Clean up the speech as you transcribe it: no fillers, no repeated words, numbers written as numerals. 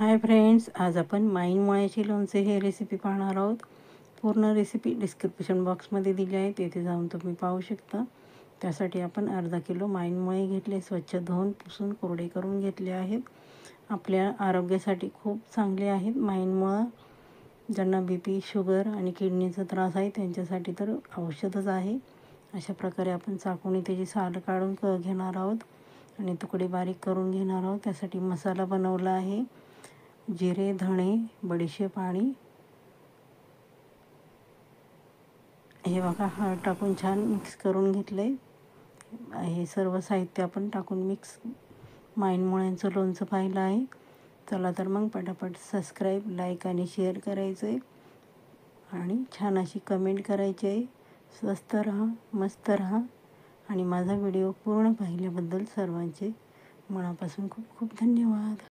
Hi friends, आज आपण माईन लोणचे हे रेसिपी पाहणार आहोत। पूर्ण रेसिपी डिस्क्रिप्शन बॉक्समध्ये दिली आहे, तेथे जाऊन तुम्ही पाहू शकता। त्यासाठी आपण अर्धा किलो माईन घेतले, स्वच्छ धुवून पुसून कोरडे करून घेतले आहेत। आपल्या आरोग्यासाठी खूप चांगले आहेत माईन। ज्यांना बीपी, शुगर आणि किडनीचा त्रास आहे त्यांच्यासाठी तर औषधच आहे। अशा प्रकारे आपण चाकूने त्याची साल काढून घेणार आहोत आणि तुकडे बारीक करून घेणार आहोत। त्यासाठी मसाला बनवला आहे। जिरे, धणे, बडीशेप आणि हे बघा हळद टाकून छान मिक्स करून घेतले। हे सर्व साहित्य आपण टाकून मिक्स माईन लोणचं पाहिलं आहे। चला तर मग पटापट सबस्क्राईब, लाईक आणि शेअर करायचं आहे आणि छान अशी कमेंट करायची आहे। स्वस्त राहा, मस्त राहा आणि माझा व्हिडिओ पूर्ण पाहिल्याबद्दल सर्वांचे मनापासून खूप खूप धन्यवाद।